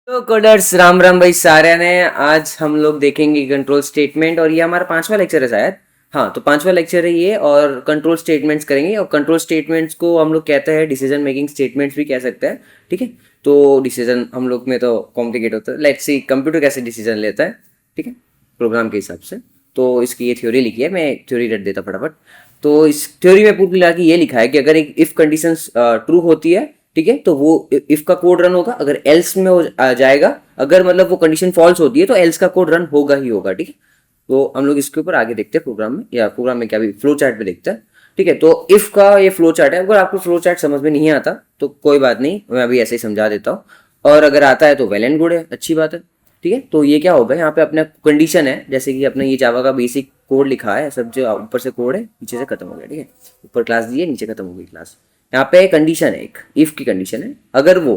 तो कोडर्स राम राम भाई सारे ने। आज हम लोग देखेंगे कंट्रोल स्टेटमेंट और ये हमारा 5वां लेक्चर है शायद। हाँ, तो 5वां लेक्चर है ये और कंट्रोल स्टेटमेंट्स करेंगे। और कंट्रोल स्टेटमेंट्स को हम लोग कहते हैं डिसीजन मेकिंग स्टेटमेंट्स भी कह सकते हैं। ठीक है, तो डिसीजन हम लोग में तो कॉम्प्लिकेट होता है। लेट्स सी कंप्यूटर कैसे डिसीजन लेता है। ठीक है, प्रोग्राम के हिसाब से। तो इसकी ये थ्योरी लिखी है, मैं थ्योरी रट देता फटाफट। तो इस थ्योरी में पूरी मिला के ये लिखा है कि अगर एक इफ कंडीशन ट्रू होती है, ठीक है, तो वो इफ का कोड रन होगा। अगर एल्स में आ जाएगा, अगर मतलब वो कंडीशन फॉल्स होती है तो एल्स का कोड रन होगा ही होगा। ठीक है, तो हम लोग इसके ऊपर आगे देखते हैं प्रोग्राम में, या प्रोग्राम में क्या भी फ्लो चार्ट में देखते हैं। ठीक है, तो इफ का ये फ्लो चार्ट है। अगर आपको फ्लो चार्ट समझ में नहीं आता तो कोई बात नहीं, मैं अभी ऐसे ही समझा देता हूँ। और अगर आता है तो वेल एंड गुड है, अच्छी बात है। ठीक है, तो ये क्या होगा, यहाँ पे अपना कंडीशन है, जैसे कि अपने ये जावा का बेसिक कोड लिखा है, सब जो ऊपर से कोड है नीचे से खत्म हो गया। ठीक है, ऊपर क्लास दी है, नीचे खत्म हो गई क्लास। यहाँ पे कंडीशन है, एक इफ की कंडीशन है। अगर वो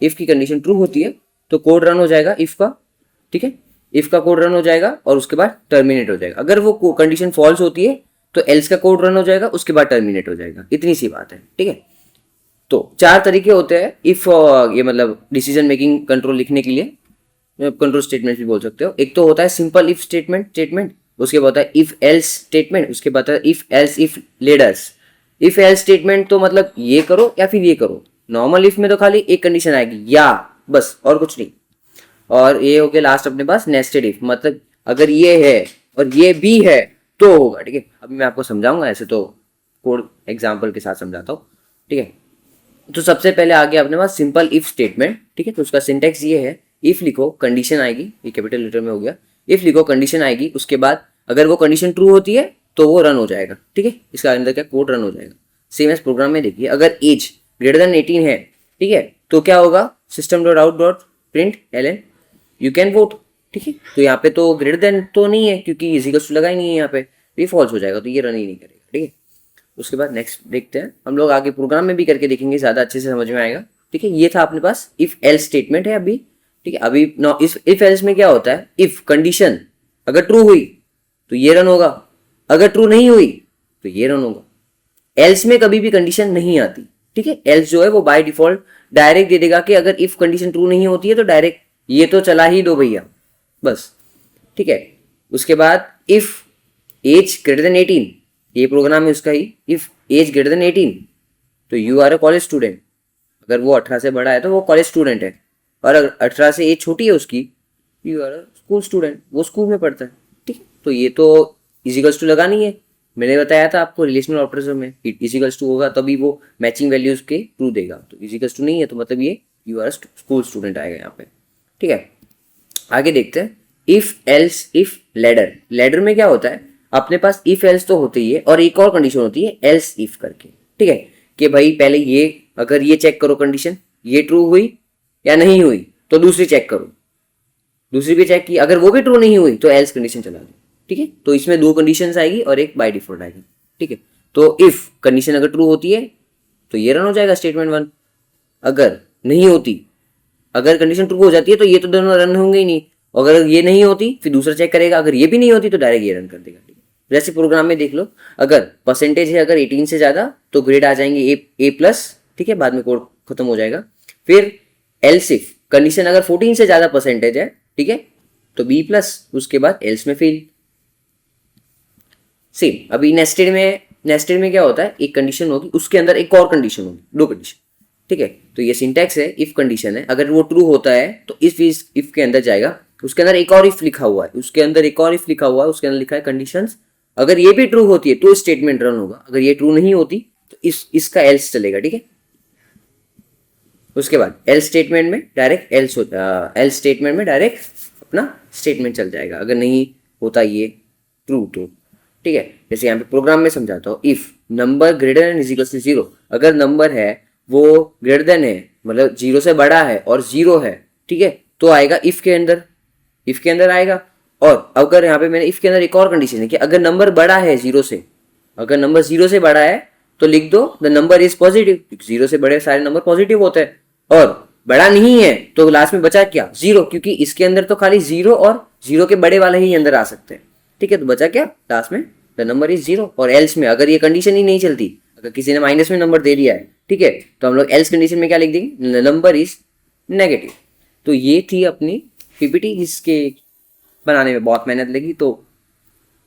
इफ की कंडीशन ट्रू होती है तो कोड रन हो जाएगा इफ का। ठीक है, इफ का कोड रन हो जाएगा और उसके बाद टर्मिनेट हो जाएगा। अगर वो कंडीशन फॉल्स होती है तो एल्स का कोड रन हो जाएगा, उसके बाद टर्मिनेट हो जाएगा। इतनी सी बात है। ठीक है, तो 4 तरीके होते हैं इफ ये मतलब डिसीजन मेकिंग कंट्रोल लिखने के लिए, कंट्रोल स्टेटमेंट भी बोल सकते हो। एक तो होता है सिंपल इफ स्टेटमेंट, उसके बाद होता है इफ एल्स स्टेटमेंट, उसके बाद if else if ladders. If else statement तो मतलब ये करो या फिर ये करो। नॉर्मल इफ में तो खाली एक कंडीशन आएगी या, बस, और कुछ नहीं। और ये हो गया लास्ट अपने पास नेस्टेड इफ, मतलब अगर ये है और ये भी है तो होगा। ठीक है, अभी मैं आपको समझाऊंगा, ऐसे तो कोड एग्जाम्पल के साथ समझाता हूँ। ठीक है, तो सबसे पहले आ गया अपने पास सिंपल इफ स्टेटमेंट। ठीक है, तो उसका सिंटेक्स ये है, इफ लिखो कंडीशन आएगी, ये कैपिटल लेटर में हो गया। इफ लिखो कंडीशन आएगी, उसके बाद अगर वो कंडीशन ट्रू होती है तो वो रन हो जाएगा। ठीक है, इसका अंदर क्या कोड रन हो जाएगा। सेम एज प्रोग्राम में देखिए, अगर एज ग्रेटर देन 18 है, ठीक है, तो क्या होगा, system dot out dot print ln you can vote. ठीक है, तो यहाँ पे तो ग्रेटर देन तो नहीं है क्योंकि इजिकल्स तो लगा ही नहीं है यहाँ पे, ये फॉल्स हो जाएगा, तो ये रन ही नहीं करेगा। ठीक है, उसके बाद नेक्स्ट देखते हैं, हम लोग आगे प्रोग्राम में भी करके देखेंगे, ज्यादा अच्छे से समझ में आएगा। ठीक है, ये था अपने पास इफ एल्स स्टेटमेंट है अभी। ठीक है, अभी नो इफ एल्स में क्या होता है, इफ कंडीशन अगर ट्रू हुई तो ये रन होगा, अगर ट्रू नहीं हुई तो ये रन होगा। एल्स में कभी भी कंडीशन नहीं आती। ठीक है, एल्स जो है वो बाय डिफॉल्ट डायरेक्ट दे देगा कि अगर इफ कंडीशन ट्रू नहीं होती है तो डायरेक्ट ये तो चला ही दो भैया, बस। ठीक है, उसके बाद इफ एज ग्रेटर देन 18, ये प्रोग्राम है उसका ही, इफ एज ग्रेटर देन 18 तो you are a college student. अगर वो 18 से बड़ा है तो वो कॉलेज स्टूडेंट है, और अगर 18 से एज छोटी है उसकी, you are a school student, वो स्कूल में पढ़ता है। ठीक है, तो ये तो इजिकल्स टू लगानी है, मैंने बताया था आपको रिलेशनल ऑपरेटर में इजिकल्स टू होगा तभी वो मैचिंग वैल्यूज के ट्रू देगा। तो इजिकल्स टू नहीं है तो मतलब ये यू आर स्कूल स्टूडेंट आएगा यहाँ पे। ठीक है, आगे देखते हैं if else if ladder. Ladder में क्या होता है, अपने पास इफ एल्स तो होती ही है और एक और कंडीशन होती है एल्स इफ करके। ठीक है, कि भाई पहले ये, अगर ये चेक करो कंडीशन, ये ट्रू हुई या नहीं हुई तो दूसरी चेक करो, दूसरी भी चेक की, अगर वो भी ट्रू नहीं हुई तो एल्स कंडीशन चला दो। ठीक है, तो इसमें 2 कंडीशंस आएगी और एक बाय डिफॉल्ट आएगी। ठीक है, तो इफ कंडीशन अगर ट्रू होती है तो ये रन हो जाएगा स्टेटमेंट 1, अगर नहीं होती, अगर कंडीशन ट्रू हो जाती है तो ये तो दोनों रन होंगे ही नहीं, अगर ये नहीं होती फिर दूसरा चेक करेगा, अगर ये भी नहीं होती तो डायरेक्ट ये रन कर देगा। ठीक है, जैसे प्रोग्राम में देख लो, अगर परसेंटेज है अगर 18 से ज्यादा तो ग्रेड आ जाएंगे ए प्लस। ठीक है, बाद में कोड खत्म हो जाएगा। फिर एल्स इफ कंडीशन अगर 14 से ज्यादा परसेंटेज है, ठीक है, तो बी प्लस, उसके बाद एल्स में फेल। सेम अभी नेस्टेड में क्या होता है, एक कंडीशन होगी उसके अंदर एक और कंडीशन होगी, 2 कंडीशन। ठीक है, तो ये सिंटैक्स है, इफ कंडीशन है, अगर वो ट्रू होता है तो इफ के अंदर जाएगा, उसके अंदर एक और इफ लिखा हुआ है, उसके अंदर एक और इफ लिखा हुआ है, उसके अंदर लिखा है कंडीशंस। अगर ये भी ट्रू होती है तो स्टेटमेंट रन होगा, अगर ये ट्रू नहीं होती तो इसका एल्स चलेगा। ठीक है, उसके बाद एल्स स्टेटमेंट में डायरेक्ट एल्स स्टेटमेंट में डायरेक्ट अपना स्टेटमेंट चल जाएगा, अगर नहीं होता ये ट्रू तो। ठीक है, जैसे यहाँ पे प्रोग्राम में समझाता हूँ, if number greater than is equal to 0, अगर नंबर है वो ग्रेटर देन है, मतलब 0 से बड़ा है और 0 है, ठीक है, तो आएगा इफ के अंदर आएगा। और अगर यहाँ पे मैंने इफ के अंदर एक और कंडीशन है कि अगर नंबर बड़ा है 0 से, अगर नंबर 0 से बड़ा है तो लिख दो द नंबर इज पॉजिटिव, 0 से बड़े सारे नंबर पॉजिटिव होते हैं, और बड़ा नहीं है तो लास्ट में बचा क्या, 0, क्योंकि इसके अंदर तो खाली 0 और 0 के बड़े वाले ही अंदर आ सकते हैं। ठीक है, तो बचा क्या लास्ट में, द नंबर इज 0। और एल्स में अगर ये कंडीशन ही नहीं चलती, अगर किसी ने माइनस में नंबर दे दिया है, ठीक है, तो हम लोग एल्स कंडीशन में क्या लिख देंगे, नंबर इज नेगेटिव। तो ये थी अपनी पीपीटी जिसके बनाने में बहुत मेहनत लगी, तो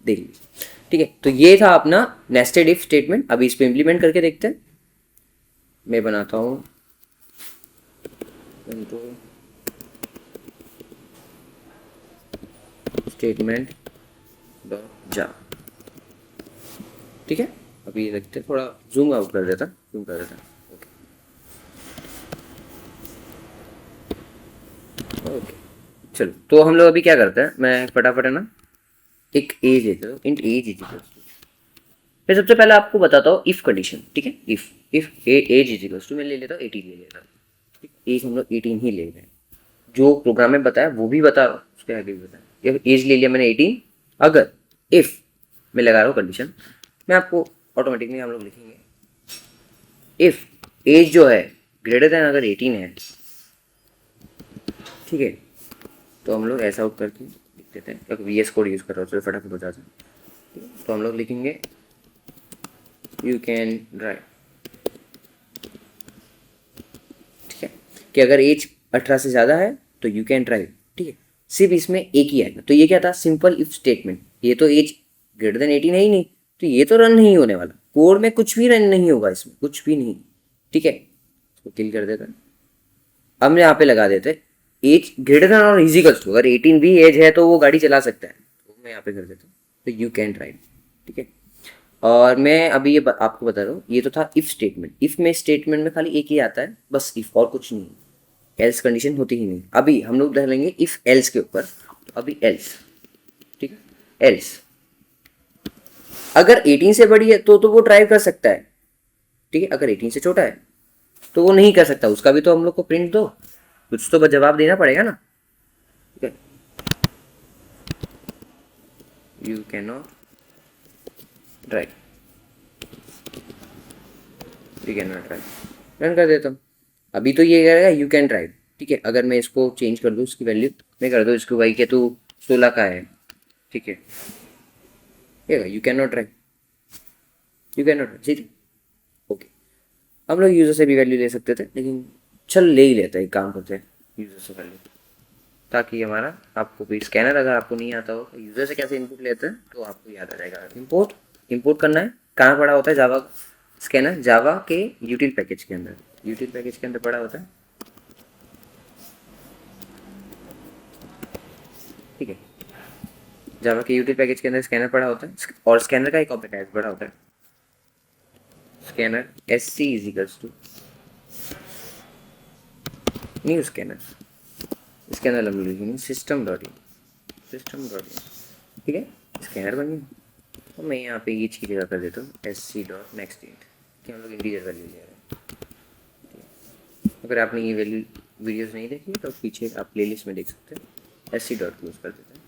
देख लीजिए। ठीक है, तो ये था अपना नेस्टेड इफ स्टेटमेंट। अभी इस पे इम्प्लीमेंट करके देखते हैं। मैं बनाता हूँ स्टेटमेंट डॉट जा। ठीक है, अभी ये देखते हैं, थोड़ा जूम आउट कर देता, जूम कर देता। ओके, चलो तो हम लोग अभी क्या करते हैं, मैं फटाफट है ना एक एज लेते हो, int age is equals to. मैं सबसे पहले आपको बताता हूँ इफ कंडीशन। ठीक है, if age is equals to मैं ले लेता हूँ 18 ले लेता हूँ। एज हम लोग 18 ही ले रहे हैं, जो प्रोग्राम में बताया वो भी बता रहा हूँ, उसके आगे भी बताया। एज ले लिया मैंने 18, अगर इफ मैं लगा रहा हूँ कंडीशन, मैं आपको ऑटोमेटिकली हम लोग लिखेंगे इफ एज जो है ग्रेटर देन अगर 18 है, ठीक है, तो हम लोग ऐसा आउट करके लिख देते हैं, क्योंकि वी एस कोड यूज़ कर रहा हूँ तो फटाफट हो जाता है। तो हम लोग लिखेंगे यू कैन ड्राइव। ठीक है, कि अगर एज 18 से ज़्यादा है तो यू कैन ड्राइव। ठीक है, सिर्फ इसमें एक ही आएगा। तो ये क्या था, सिंपल इफ स्टेटमेंट। ये तो एज ग्रेटर देन 18 है ही नहीं, तो ये तो रन नहीं होने वाला, कोड में कुछ भी रन नहीं होगा, इसमें कुछ भी नहीं। ठीक है, इसको किल कर देता है। हम यहाँ पे लगा देते एज ग्रेटर देन और इजिकल्स टू, अगर 18 भी एज है तो वो गाड़ी चला सकता है, तो मैं यहाँ पे कर देता हूँ तो यू कैन ड्राइव। ठीक है, और मैं अभी ये आपको बता रहा हूँ, ये तो था इफ स्टेटमेंट। इफ में स्टेटमेंट में खाली एक ही आता है, बस इफ, और कुछ नहीं, एल्स कंडीशन होती ही नहीं। अभी हम लोग डालेंगे इफ एल्स के ऊपर, तो अभी एल्स। ठीक है, एल्स अगर 18 से बड़ी है तो वो ड्राइव कर सकता है। ठीक है, अगर 18 से छोटा है तो वो नहीं कर सकता, उसका भी तो हम लोग को प्रिंट दो, कुछ तो जवाब देना पड़ेगा ना। ठीक है, you can not drive, you can not drive, run कर देता हूँ। अभी तो ये करेगा यू कैन ड्राइव। ठीक है, अगर मैं इसको चेंज कर दूँ, इसकी वैल्यू मैं कर दूँ इसको भाई कि तू 16 का है। ठीक है, you can not drive, you can not drive. ठीक है, ओके। हम लोग यूज़र से भी वैल्यू ले सकते थे, लेकिन चल ले ही लेते हैं, एक काम करते हैं यूज़र से वैल्यू, ताकि हमारा आपको भी स्कैनर अगर आपको नहीं आता हो, यूज़र से कैसे इनपुट लेते हैं तो आपको याद आ जाएगा। इंपोर्ट करना है, कहाँ पड़ा होता है जावा स्कैनर, जावा के यूटिल पैकेज के अंदर, यूटिल पैकेज के अंदर पड़ा होता है। ठीक है, जावा के यूटिल पैकेज के अंदर स्कैनर पड़ा होता है, और स्कैनर का एक ऑब्जेक्ट है बड़ा होता है, scanner S C is equals to new scanner. इसके अंदर हम लिखेंगे system dot in, system dot in. ठीक है, स्कैनर बन गया। तो मैं यहाँ पे ईच की जगह कर देता हूँ S C dot next int, कि हम लोग इंटीजर वैल्यू ले रहे हैं। अगर आपने ये वैल्यू वीडियोस नहीं देखी तो पीछे आप प्लेलिस्ट में देख सकते हैं, एस सी डॉट क्लोज कर देते हैं।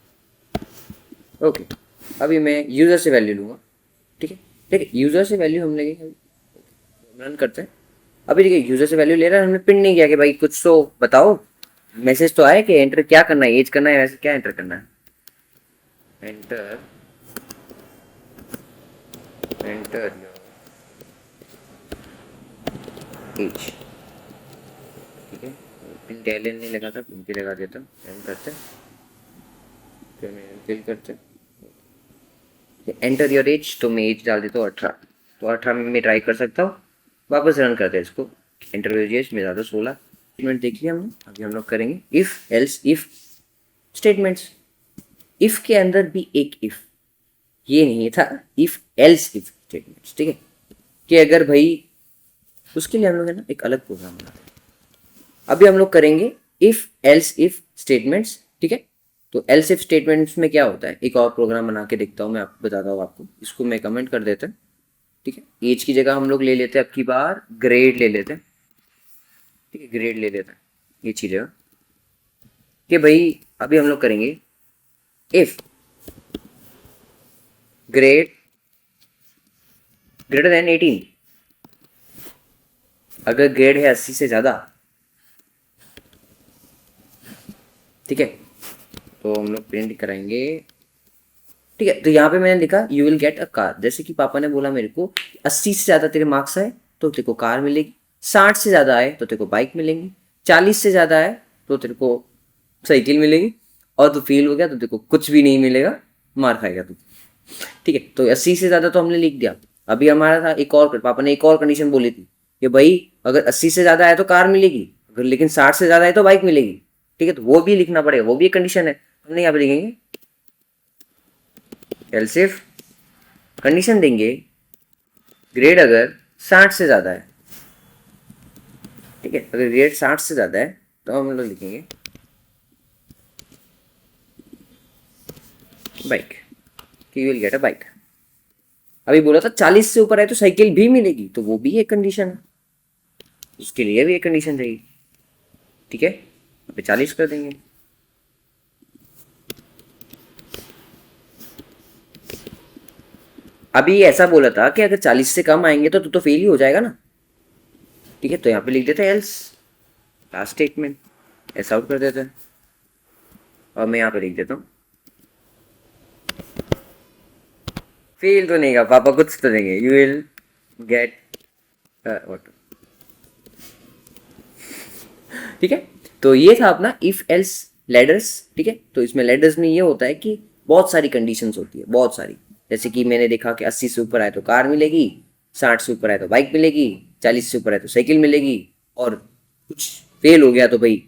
ओके, अभी मैं यूज़र से वैल्यू लूँगा। ठीक है, ठीक है, यूज़र से वैल्यू हम लेंगे, रन करते हैं। अभी देखिए यूज़र से वैल्यू ले रहा है, हमने प्रिंट नहीं किया कि भाई कुछ तो बताओ, मैसेज तो आया कि एंटर क्या करना है, एज करना है, वैसे क्या एंटर करना है, एंटर योर एज। ठीक है, प्रिंट एलियन नहीं लगा था, प्रिंट लगा देता हूँ, रन करते, फिर मैं फिल करते, एंटर योर एज, तो मैं एज डाल देता हूँ 18, तो 18 में मैं ट्राई कर सकता हूँ। वापस रन करते हैं इसको, एंटर योर एज में ज़्यादा 16 स्टेटमेंट देख लिया हमने। अभी हम लोग करेंगे if else if statements. If के अंदर भी एक इफ, ये नहीं था इफ एल्स इफ स्टेटमेंट्स। ठीक है, कि अगर भाई, उसके लिए हम लोग है ना एक अलग प्रोग्राम बनाते हैं। अभी हम लोग करेंगे इफ एल्स इफ स्टेटमेंट्स। ठीक है, तो एल्स इफ स्टेटमेंट्स में क्या होता है, एक और प्रोग्राम बना के देखता हूँ, मैं आपको बताता हूँ आपको। इसको मैं कमेंट कर देता हूँ। ठीक है, एज की जगह हम लोग ले लेते हैं अब की बार ग्रेड ले लेते हैं। ठीक है, ग्रेड ले लेते हैं ये चीज़ है कि भाई अभी हम लोग करेंगे इफ ग्रेड ग्रेटर देन 18, अगर ग्रेड है 80 से ज़्यादा। ठीक है, तो हम लोग प्रिंट कराएंगे। ठीक है, तो यहाँ पे मैंने लिखा you will get a car, जैसे कि पापा ने बोला मेरे को 80 से ज़्यादा तेरे मार्क्स आए तो तेरे को कार मिलेगी, 60 से ज़्यादा आए तो तेरे को बाइक मिलेंगी, 40 से ज़्यादा आए तो तेरे को साइकिल मिलेगी, और तू फेल हो गया तो तेरे को कुछ भी नहीं मिलेगा, मार खाएगा तू। ठीक है, तो 80 से ज़्यादा तो हमने लिख दिया। अभी हमारा था एक और, पापा ने एक और कंडीशन बोली थी कि भाई अगर 80 से ज़्यादा है तो कार मिलेगी, अगर लेकिन 60 से ज़्यादा है तो बाइक मिलेगी। ठीक है, तो वो भी लिखना पड़ेगा, वो भी एक कंडीशन है। हमने यहाँ पे लिखेंगे एल्स इफ कंडीशन देंगे ग्रेड अगर 60 से ज़्यादा है। ठीक है, अगर ग्रेड 60 से ज़्यादा है तो हम लोग लिखेंगे bike, you will get a bike. अभी बोला था 40 से ऊपर है तो साइकिल भी मिलेगी, तो वो भी एक कंडीशन है, उसके लिए भी एक कंडीशन रहेगी। ठीक है, यहाँ पे 40 कर देंगे। अभी ऐसा बोला था कि अगर 40 से कम आएंगे तो तू तो फेल ही हो जाएगा ना। ठीक है, तो यहाँ पे लिख देते हैं else, last statement S out कर देते हैं, और मैं यहाँ पे लिख देता हूँ फेल तो नहीं का पापा, कुछ तो देंगे, यू विल गेट व्हाट। ठीक है, तो ये था अपना इफ एल्स लैडर्स। ठीक है, तो इसमें लैडर्स में ये होता है कि बहुत सारी कंडीशंस होती है, बहुत सारी। जैसे कि मैंने देखा कि 80 से ऊपर आए तो कार मिलेगी, 60 से ऊपर आए तो बाइक मिलेगी, 40 से ऊपर आए तो साइकिल मिलेगी, और कुछ फेल हो गया तो भाई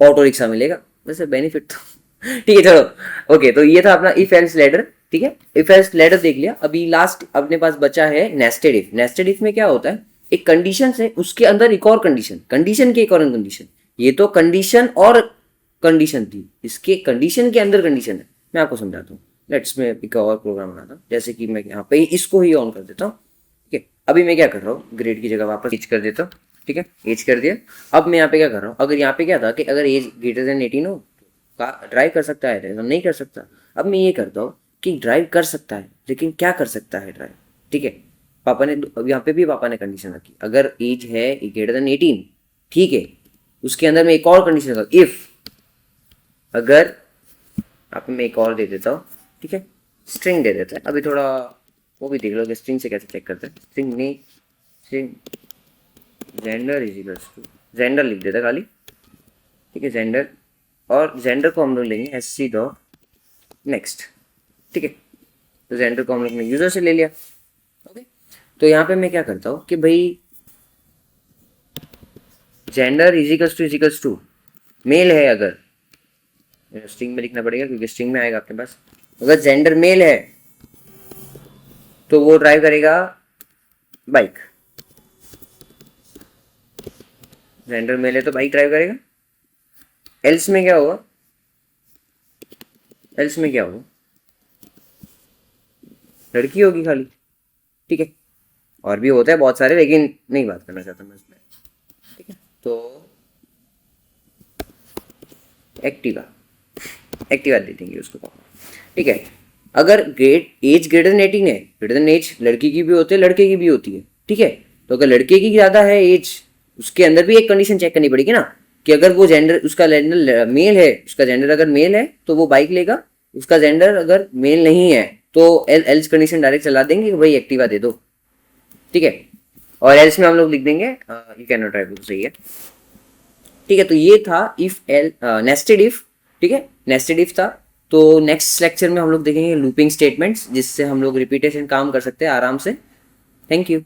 ऑटो रिक्शा मिलेगा। वैसे बेनिफिट तो ठीक है चलो ओके। तो ये था अपना इफ एल्स लैडर। ठीक है, इफ एल्स लैडर देख लिया। अभी लास्ट अपने पास बचा है नेस्टेड इफ। नेस्टेड इफ में क्या होता है, एक कंडीशन है उसके अंदर एक और कंडीशन, कंडीशन की एक और कंडीशन। ये तो कंडीशन और कंडीशन थी, इसके कंडीशन के अंदर कंडीशन है। मैं आपको समझाता हूँ, लेट्स मैं एक और प्रोग्राम बनाता हूँ। जैसे कि मैं यहाँ पे इसको ही ऑन कर देता हूँ। ठीक है, अभी मैं क्या कर रहा हूँ, ग्रेड की जगह वापस एज कर देता हूँ। ठीक है, एज कर दिया। अब मैं यहाँ पे क्या कर रहा हूँ, अगर यहाँ पे क्या था कि अगर एज ग्रेटर देन 18 हो तो ड्राइव कर सकता है, तो नहीं कर सकता। अब मैं ये करता हूँ कि ड्राइव कर सकता है, लेकिन क्या कर सकता है ड्राइव। ठीक है, पापा ने अब यहाँ पे भी पापा ने कंडीशन रखी, अगर एज है ग्रेटर देन 18। ठीक है, उसके अंदर मैं एक और कंडीशन रखा, इफ अगर आप मैं एक और दे देता हूँ। ठीक है, स्ट्रिंग दे देता है। अभी थोड़ा वो भी देख लो कि स्ट्रिंग से कैसे चेक करते हैं। स्ट्रिंग नहीं, string gender is equals to, gender लिख देता खाली। ठीक है, जेंडर, और जेंडर को हम लोग लेंगे एस सी डॉट नेक्स्ट। ठीक है, तो जेंडर को हम लोग ने यूजर से ले लिया। ओके, तो यहाँ पे मैं क्या करता हूँ कि भाई जेंडर इजिकल्स टू मेल है, अगर स्ट्रिंग में लिखना पड़ेगा क्योंकि स्ट्रिंग में आएगा आपके पास। अगर जेंडर मेल है तो वो ड्राइव करेगा बाइक, जेंडर मेल है तो बाइक ड्राइव करेगा। एल्स में क्या होगा, एल्स में क्या होगा, लड़की होगी खाली। ठीक है, और भी होता है बहुत सारे, लेकिन नहीं बात करना चाहता मैं इसमें। ठीक है, तो एक्टिवा, एक्टिवा दे देंगे उसको। ठीक है, अगर एज ग्रेटर देन 18 है, ग्रेटर देन एज लड़की की भी होती है लड़के की भी होती है। ठीक है, तो अगर लड़के की ज़्यादा है एज, उसके अंदर भी एक कंडीशन चेक करनी पड़ेगी ना, कि अगर वो जेंडर उसका जेंडर मेल है, उसका जेंडर अगर मेल है तो वो बाइक लेगा, उसका जेंडर अगर मेल नहीं है तो एल्स कंडीशन डायरेक्ट चला देंगे कि भाई एक्टिवा दे दो। ठीक है, और एल्स में हम लोग लिख देंगे यू कैन नॉट ड्राइव, सही है। ठीक है, तो ये था इफ एल नेस्टेड इफ। ठीक है, नेस्टेड इफ था। तो नेक्स्ट लेक्चर में हम लोग देखेंगे लूपिंग स्टेटमेंट्स, जिससे हम लोग रिपीटेशन काम कर सकते हैं आराम से। Thank you.